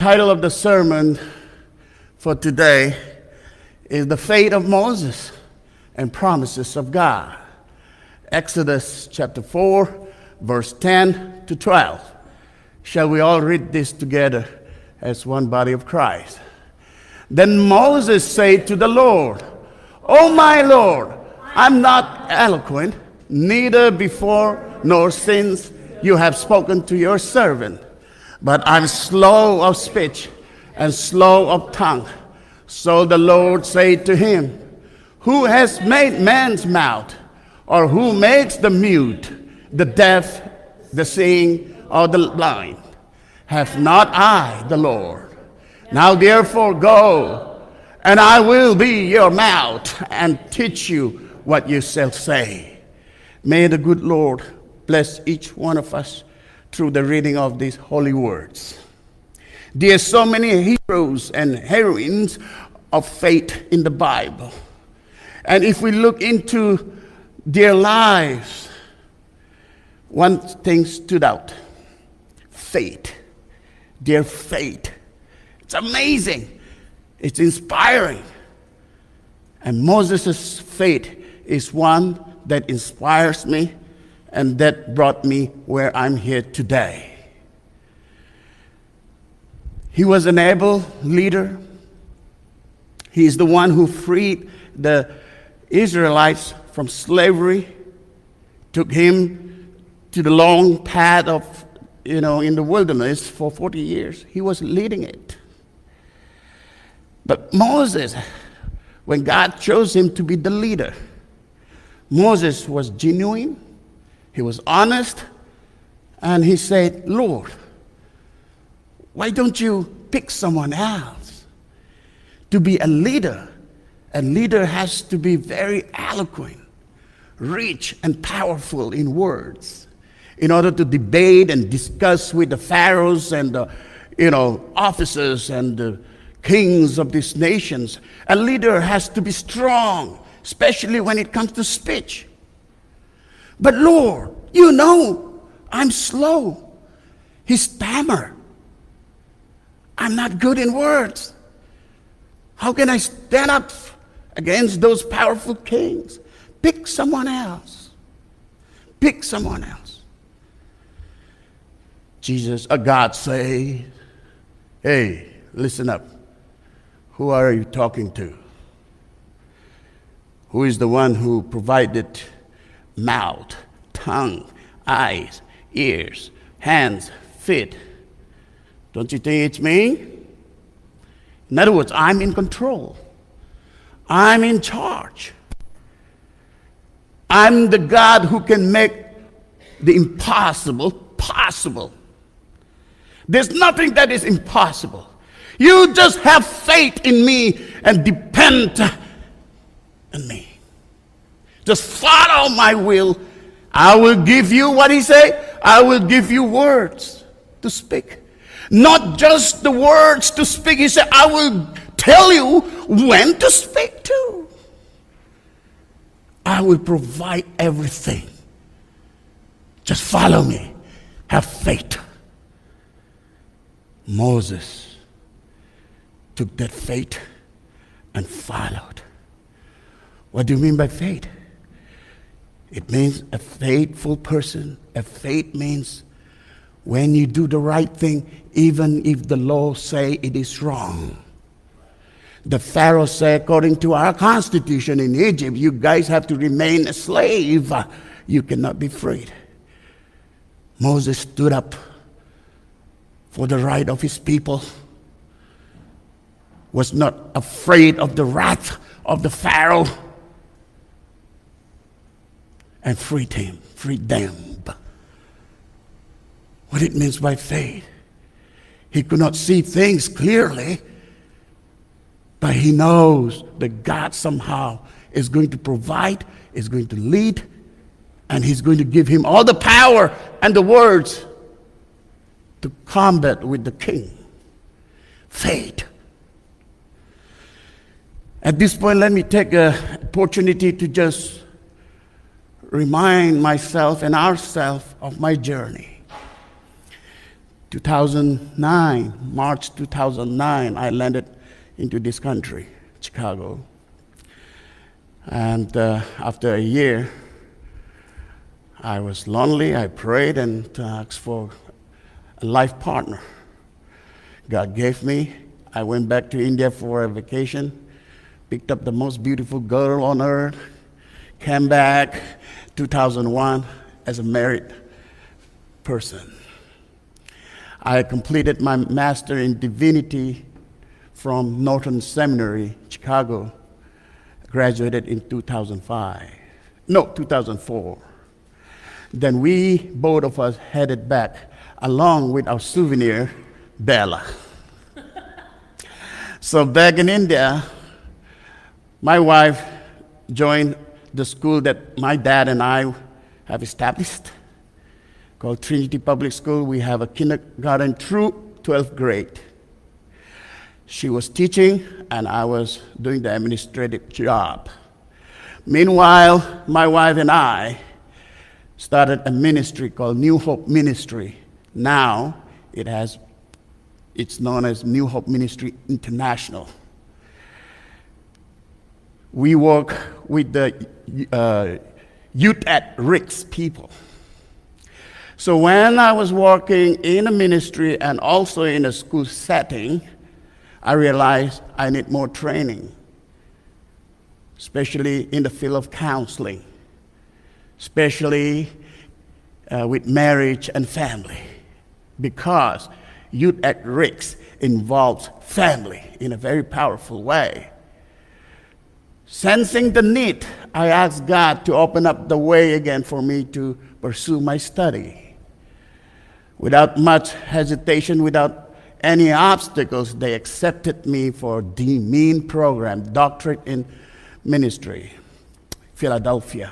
Title of the sermon for today is The Faith of Moses and Promises of God. Exodus chapter 4, verse 10 to 12. Shall we all read this together as one body of Christ? Then Moses said to the Lord, "O my Lord, I'm not eloquent, neither before nor since you have spoken to your servant. But I'm slow of speech and slow of tongue." So the Lord said to him, "Who has made man's mouth? Or who makes the mute, the deaf, the seeing, or the blind? Have not I, the Lord? Now therefore go, and I will be your mouth and teach you what you shall say." May the good Lord bless each one of us through the reading of these holy words. There are so many heroes and heroines of faith in the Bible. And if we look into their lives, one thing stood out: faith. Their faith. It's amazing. It's inspiring. And Moses' faith is one that inspires me and that brought me where I'm here today. He was an able leader. He is the one who freed the Israelites from slavery, took him to the long path of, in the wilderness for 40 years. He was leading it. But Moses, when God chose him to be the leader, Moses was genuine. He was honest, and he said, "Lord, why don't you pick someone else to be a leader?" A leader has to be very eloquent, rich, and powerful in words in order to debate and discuss with the pharaohs and the officers and the kings of these nations. A leader has to be strong, especially when it comes to speech. "But Lord, I'm slow." He stammered. "I'm not good in words. How can I stand up against those powerful kings? Pick someone else. Pick someone else." God said, "Hey, listen up. Who are you talking to? Who is the one who provided mouth, tongue, eyes, ears, hands, feet? Don't you think it's me? In other words, I'm in control. I'm in charge. I'm the God who can make the impossible possible. There's nothing that is impossible. You just have faith in me and depend on me. Just follow my will. I will give you," what he said, "I will give you words to speak." Not just the words to speak. He said, "I will tell you when to speak to. I will provide everything. Just follow me. Have faith." Moses took that faith and followed. What do you mean by faith? It means a faithful person. A faith means when you do the right thing, even if the law say it is wrong. The Pharaoh said, according to our constitution in Egypt, you guys have to remain a slave. You cannot be freed. Moses stood up for the right of his people, was not afraid of the wrath of the Pharaoh, and freed them. What it means by faith. He could not see things clearly, but he knows that God somehow is going to provide, is going to lead, and he's going to give him all the power and the words to combat with the king. Faith. At this point, let me take an opportunity to just remind myself and ourselves of my journey. 2009, March 2009, I landed into this country, Chicago. And after a year, I was lonely. I prayed and asked for a life partner. God gave me. I went back to India for a vacation, picked up the most beautiful girl on earth, came back 2001 as a married person. I completed my master in divinity from Norton Seminary, Chicago. Graduated in 2004. Then we, both of us, headed back along with our souvenir, Bella. So back in India, my wife joined the school that my dad and I have established, called Trinity Public School. We have a kindergarten through 12th grade. She was teaching, and I was doing the administrative job. Meanwhile, my wife and I started a ministry called New Hope Ministry. Now, it's known as New Hope Ministry International. We work with the youth at risk people. So when I was working in a ministry and also in a school setting, I realized I need more training, especially in the field of counseling, especially with marriage and family, because youth at risk involves family in a very powerful way. Sensing the need, I asked God to open up the way again for me to pursue my study. Without much hesitation, without any obstacles, they accepted me for the DMIN program, Doctorate in Ministry, Philadelphia.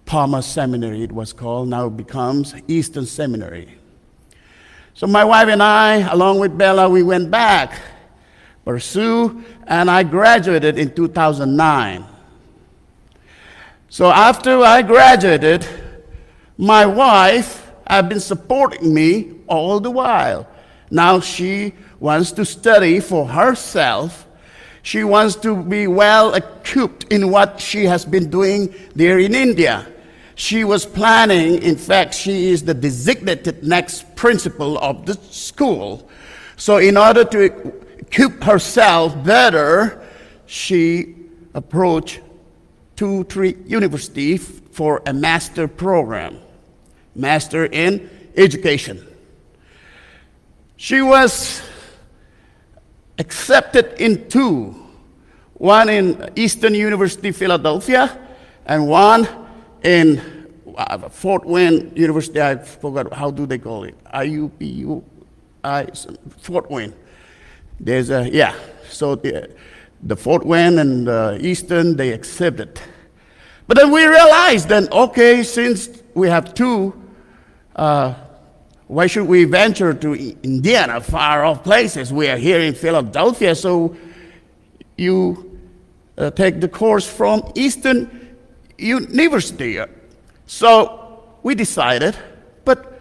Palmer Seminary it was called, now it becomes Eastern Seminary. So my wife and I, along with Bella, we went back, pursue, and I graduated in 2009. So after I graduated, my wife had been supporting me all the while. Now she wants to study for herself. She wants to be well equipped in what she has been doing there in India. She was planning, in fact, she is the designated next principal of the school. So in order to equip herself better, she approached 2-3 universities for a master program, master in education. She was accepted in 2, one in Eastern University, Philadelphia, and one in Fort Wayne University. I forgot, how do they call it? Fort Wayne. There's so the Fort Wayne and the Eastern, they accepted. But then we realized then, okay, since we have 2, why should we venture to Indiana, far off places? We are here in Philadelphia, so you take the course from Eastern University. So we decided, but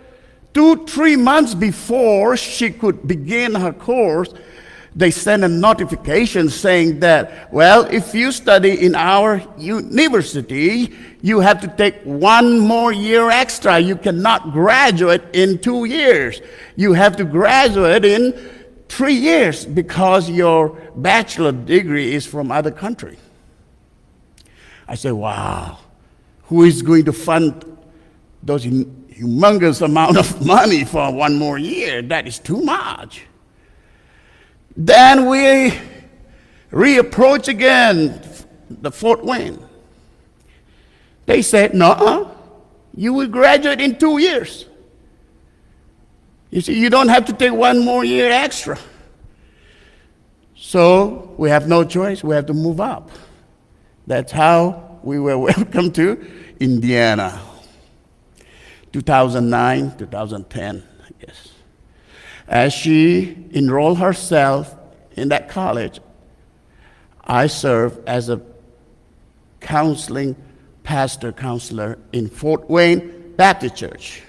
2-3 months before she could begin her course, they sent a notification saying that, well, if you study in our university, you have to take 1 more year extra. You cannot graduate in 2 years. You have to graduate in 3 years because your bachelor degree is from other country. I said, wow, who is going to fund those humongous amount of money for 1 more year? That is too much. Then we reapproach again the Fort Wayne. They said, no, you will graduate in 2 years. You see, you don't have to take 1 more year extra. So we have no choice, we have to move up. That's how we were welcomed to Indiana. 2009, 2010, I guess. As she enrolled herself in that college, I served as a counselor in Fort Wayne Baptist Church.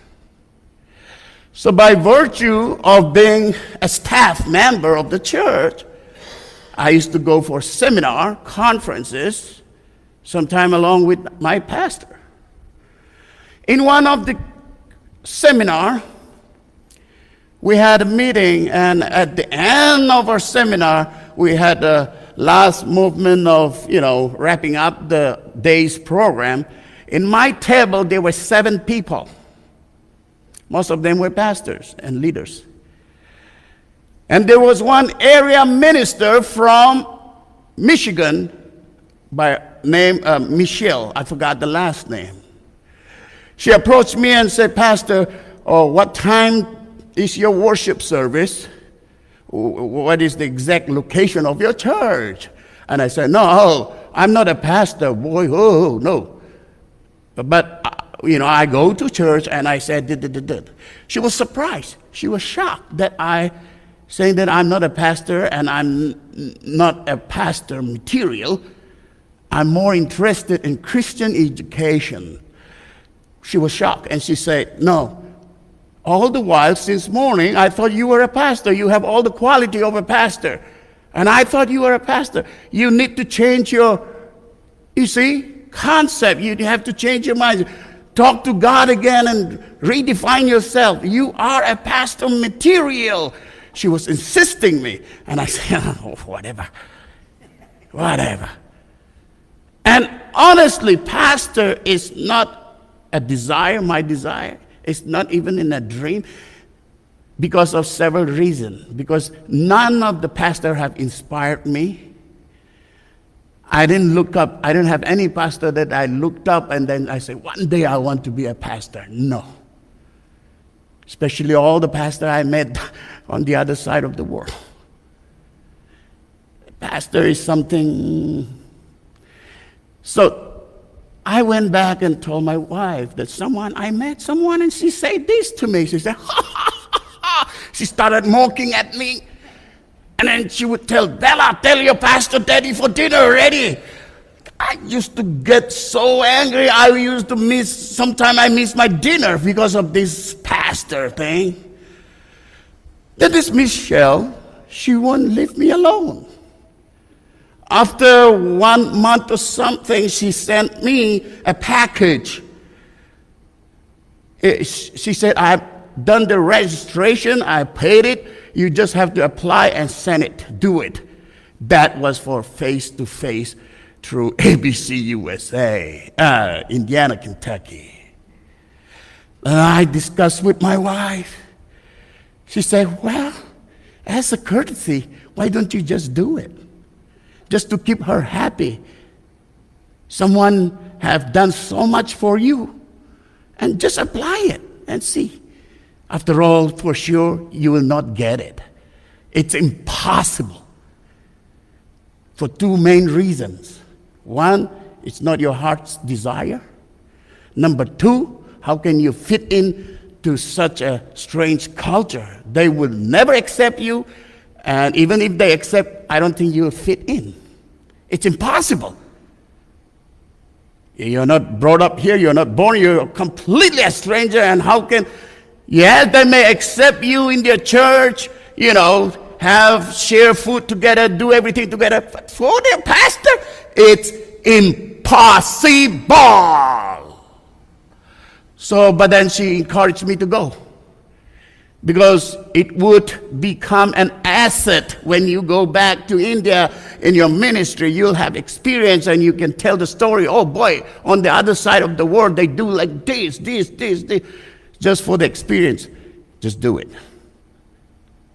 So by virtue of being a staff member of the church, I used to go for seminar, conferences, sometime along with my pastor. In one of the seminar, we had a meeting, and at the end of our seminar, we had a last movement of, wrapping up the day's program. In my table, there were 7 people. Most of them were pastors and leaders. And there was one area minister from Michigan by name Michelle. I forgot the last name. She approached me and said, "Pastor, what time is your worship service? What is the exact location of your church?" And I said, "No, I'm not a pastor, boy. Oh, no. But, I go to church," and I said, "Did." She was surprised. She was shocked that I saying that I'm not a pastor and I'm not a pastor material. I'm more interested in Christian education. She was shocked, and she said, "No. All the while, since morning, I thought you were a pastor. You have all the quality of a pastor. And I thought you were a pastor. You need to change your, concept. You have to change your mind. Talk to God again and redefine yourself. You are a pastor material." She was insisting me. And I said, "Oh, whatever. And honestly, pastor is not a desire, my desire. It's not even in a dream, because of several reasons. Because none of the pastors have inspired me. I didn't look up, I didn't have any pastor that I looked up and then I said, one day I want to be a pastor. No. Especially all the pastors I met on the other side of the world. Pastor is something. So I went back and told my wife that I met someone, and she said this to me. She said, "Ha, ha, ha, ha." She started mocking at me. And then she would tell Bella, "Tell your pastor daddy for dinner already." I used to get so angry. Sometimes I miss my dinner because of this pastor thing. Then this Michelle, she won't leave me alone. After 1 month or something, she sent me a package. She said, "I've done the registration, I paid it. You just have to apply and send it. Do it." That was for face-to-face through ABC USA, Indiana, Kentucky. And I discussed with my wife. She said, "Well, as a courtesy, why don't you just do it? Just to keep her happy. Someone have done so much for you, and just apply it and see. After all, for sure, you will not get it. It's impossible for 2 main reasons. One, it's not your heart's desire. Number 2, how can you fit in to such a strange culture? They will never accept you, and even if they accept, I don't think you will fit in. It's impossible. You're not brought up here, you're not born, you're completely a stranger, and how can, they may accept you in their church, share food together, do everything together, but for their pastor, it's impossible. But then she encouraged me to go, because it would become an asset when you go back to India in your ministry. You'll have experience and you can tell the story. Oh boy, on the other side of the world, they do like this. Just for the experience, just do it.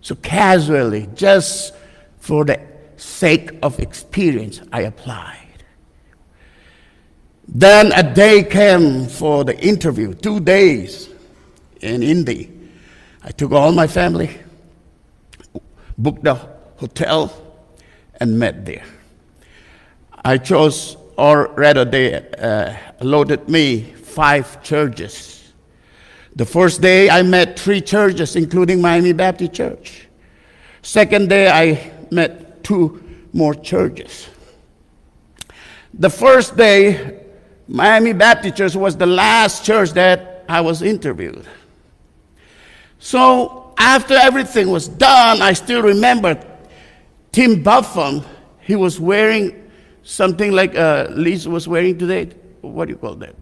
So casually, just for the sake of experience, I applied. Then a day came for the interview, 2 days in India. I took all my family, booked the hotel, and met there. I chose, or rather they allotted me 5 churches. The first day I met 3 churches, including Miami Baptist Church. Second day I met 2 more churches. The first day, Miami Baptist Church was the last church that I was interviewed. So after everything was done, I still remember Tim Buffum. He was wearing something like Lisa was wearing today. What do you call that?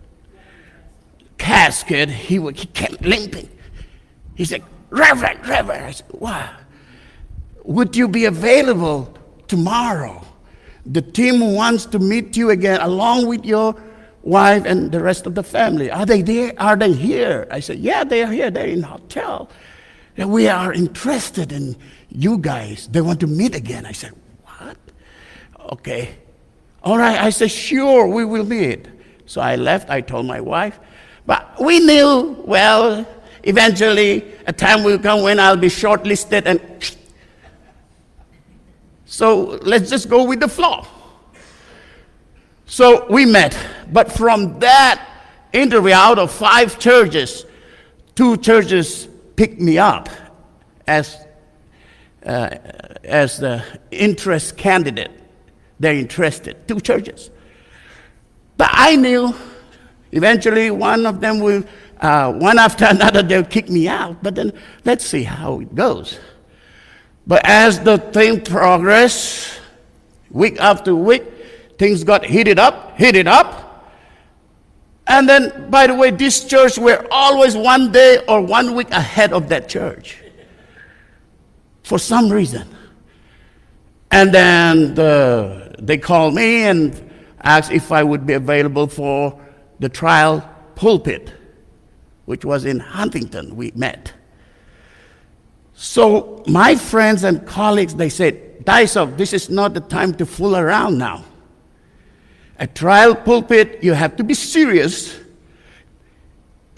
Casket. He kept limping. He said, Reverend. I said, wow. Would you be available tomorrow? The team wants to meet you again along with your wife and the rest of the family. Are they there? Are they here? I said, yeah, they are here. They're in the hotel. And we are interested in you guys. They want to meet again. I said, what? Okay. All right. I said, sure, we will meet. So I left. I told my wife. But we knew, well, eventually a time will come when I'll be shortlisted and so let's just go with the flow. So we met. But from that interview, out of 5 churches, 2 churches picked me up as the interest candidate. They're interested, 2 churches. But I knew eventually one of them will, one after another, they'll kick me out. But then let's see how it goes. But as the thing progressed, week after week, things got heated up. And then, by the way, this church, we're always one day or 1 week ahead of that church for some reason. And then they called me and asked if I would be available for the trial pulpit, which was in Huntington. We met. So my friends and colleagues, they said, Daisok, this is not the time to fool around now. A trial pulpit, you have to be serious.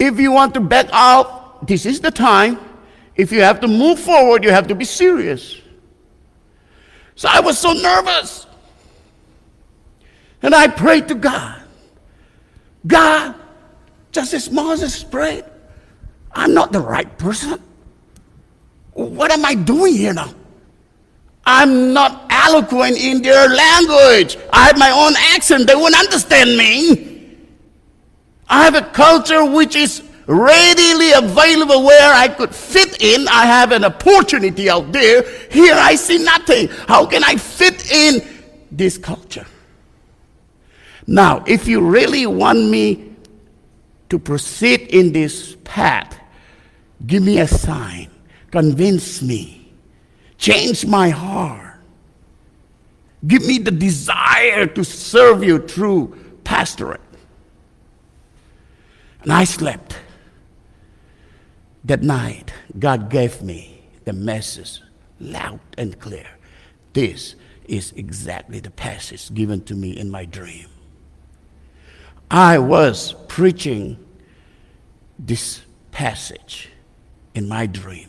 If you want to back out, this is the time. If you have to move forward, you have to be serious. So I was so nervous. And I prayed to God. God, just as Moses prayed, I'm not the right person. What am I doing here now? I'm not eloquent in their language. I have my own accent. They won't understand me. I have a culture which is readily available where I could fit in. I have an opportunity out there. Here I see nothing. How can I fit in this culture? Now, if you really want me to proceed in this path, give me a sign. Convince me. Change my heart. Give me the desire to serve you through pastorate. And I slept. That night, God gave me the message loud and clear. This is exactly the passage given to me in my dream. I was preaching this passage in my dream.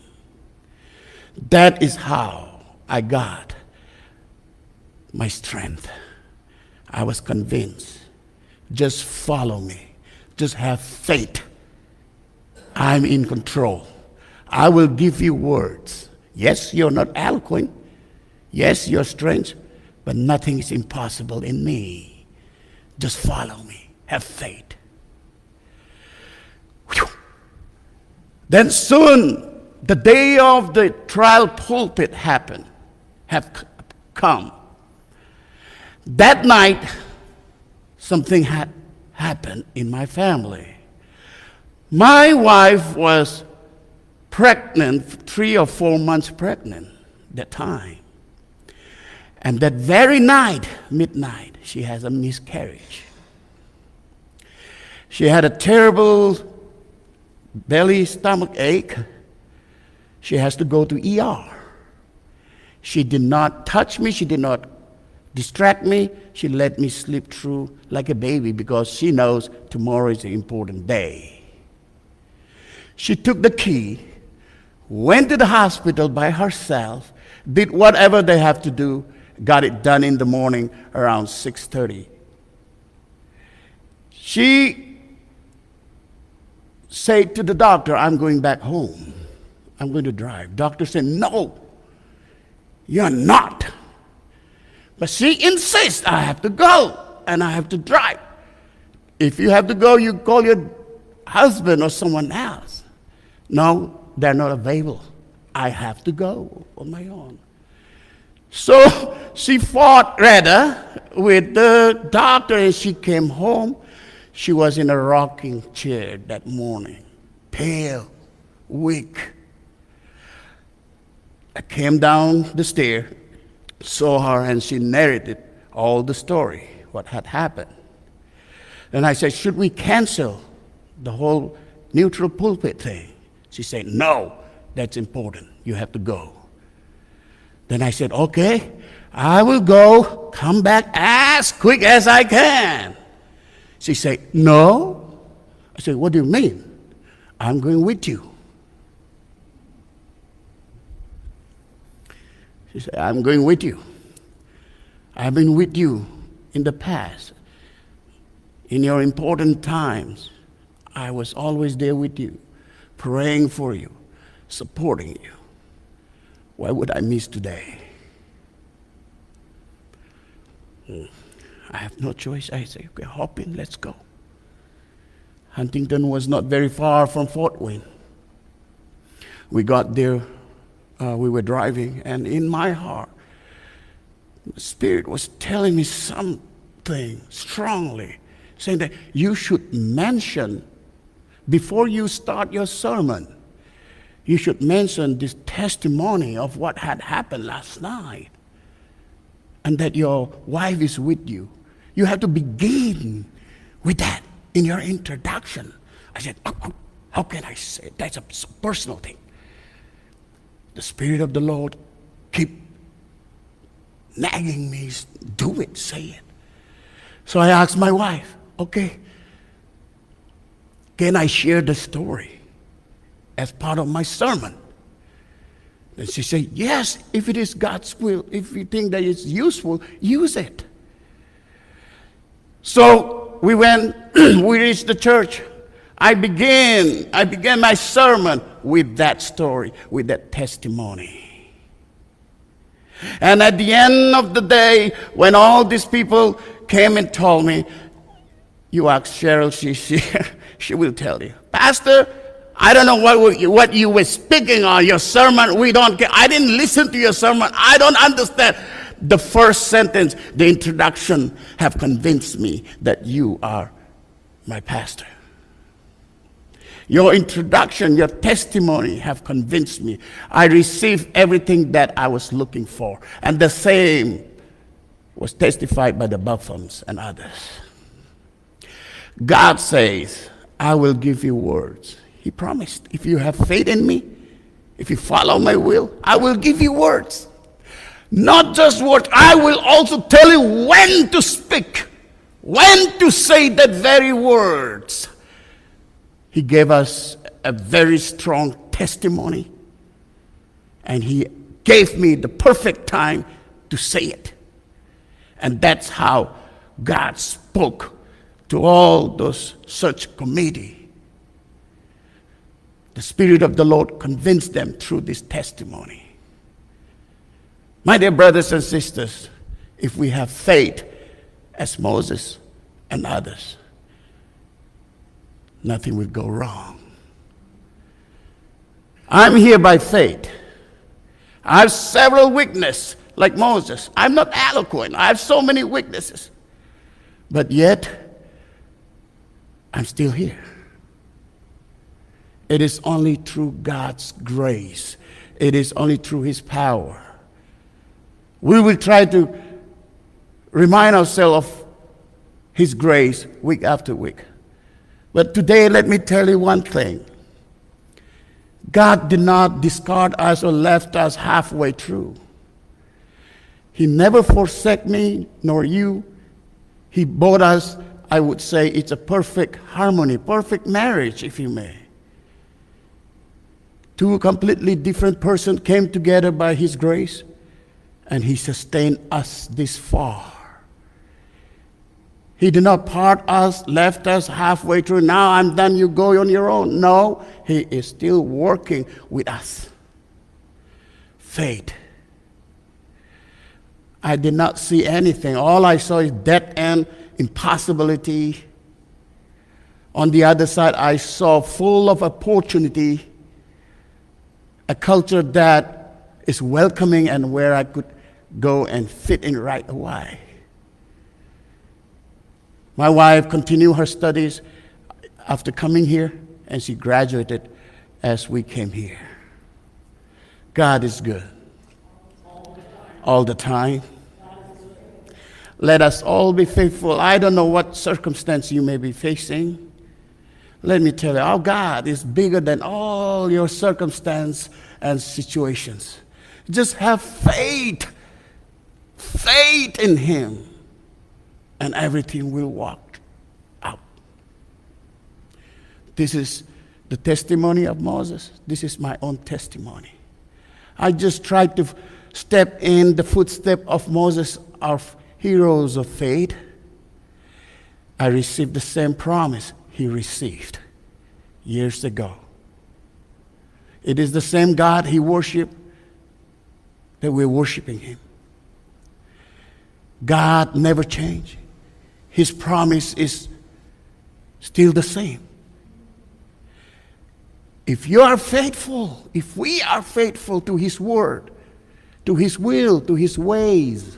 That is how I got my strength. I was convinced. Just follow me. Just have faith. I'm in control. I will give you words. Yes, you're not eloquent. Yes, you're strange, but nothing is impossible in me. Just follow me. Have faith. Whew. Then soon, the day of the trial pulpit have come. That night, something had happened in my family. My wife was pregnant, 3 or 4 months pregnant that time. And that very night, midnight, she has a miscarriage. She had a terrible belly, stomach ache. She has to go to ER. She did not touch me. She did not distract me. She let me sleep through like a baby because she knows tomorrow is an important day. She took the key, went to the hospital by herself, did whatever they have to do, got it done in the morning around 6:30. She said to the doctor, I'm going back home. I'm going to drive. Doctor said, no, you're not. But she insists, I have to go and I have to drive. If you have to go, you call your husband or someone else. No, they're not available. I have to go on my own. So she fought rather with the doctor, and she came home. She was in a rocking chair that morning, pale, weak. I came down the stair, saw her, and she narrated all the story, what had happened. Then I said, should we cancel the whole neutral pulpit thing? She said, no, that's important. You have to go. Then I said, okay, I will go, come back as quick as I can. She said, no. I said, what do you mean? I'm going with you. She said, I'm going with you. I've been with you in the past. In your important times, I was always there with you, praying for you, supporting you. Why would I miss today? I have no choice. I say, okay, hop in, let's go. Huntington was not very far from Fort Wayne. We got there, we were driving, and in my heart, the Spirit was telling me something strongly, saying that you should mention, before you start your sermon, you should mention this testimony of what had happened last night, and that your wife is with you. You have to begin with that in your introduction. I said, how can I say it? That's a personal thing. The Spirit of the Lord keep nagging me, do it, say it. So I asked my wife, okay, can I share the story as part of my sermon? And she said, yes, if it is God's will, if you think that it's useful, use it. So we went, we reached the church. I began my sermon with that story, with that testimony. And at the end of the day, when all these people came and told me, you ask Cheryl, she's here, she will tell you. Pastor, I don't know what you were speaking on, your sermon, we don't care. I didn't listen to your sermon, I don't understand. The first sentence, the introduction, have convinced me that you are my pastor. Your introduction, your testimony have convinced me. I received everything that I was looking for. And the same was testified by the Buffums and others. God says, I will give you words. He promised, if you have faith in me, if you follow my will, I will give you words. Not just words, I will also tell you when to speak, when to say that very words. He gave us a very strong testimony, and he gave me the perfect time to say it. And that's how God spoke to all those search committee. The Spirit of the Lord convinced them through this testimony. My dear brothers and sisters, if we have faith as Moses and others, nothing will go wrong. I'm here by faith. I have several weaknesses, like Moses. I'm not eloquent. I have so many weaknesses. But yet, I'm still here. It is only through God's grace. It is only through his power. We will try to remind ourselves of his grace week after week. But today, let me tell you one thing. God did not discard us or left us halfway through. He never forsake me, nor you. He brought us, I would say, it's a perfect harmony, perfect marriage, if you may. Two completely different persons came together by his grace, and he sustained us this far. He did not part us, left us halfway through. Now I'm done, you go on your own. No, he is still working with us. Faith. I did not see anything. All I saw is dead end, impossibility. On the other side, I saw full of opportunity. a culture that is welcoming and where I could go and fit in right away. My wife continued her studies after coming here, and she graduated as we came here. God is good. All the time. Let us all be faithful. I don't know what circumstance you may be facing. Let me tell you, our God is bigger than all your circumstance and situations. Just have faith. Faith in Him, and everything will work out. This is the testimony of Moses. This is my own testimony. I just tried to step in the footsteps of Moses, our heroes of faith. I received the same promise he received years ago. It is the same God he worshiped that we're worshiping Him. God never changed. His promise is still the same. If you are faithful, if we are faithful to His word, to His will, to His ways,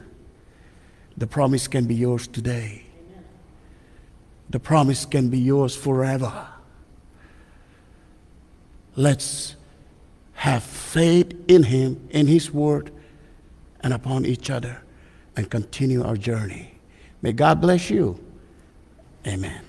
the promise can be yours today. The promise can be yours forever. Let's have faith in Him, in His word, and upon each other, and continue our journey. May God bless you. Amen.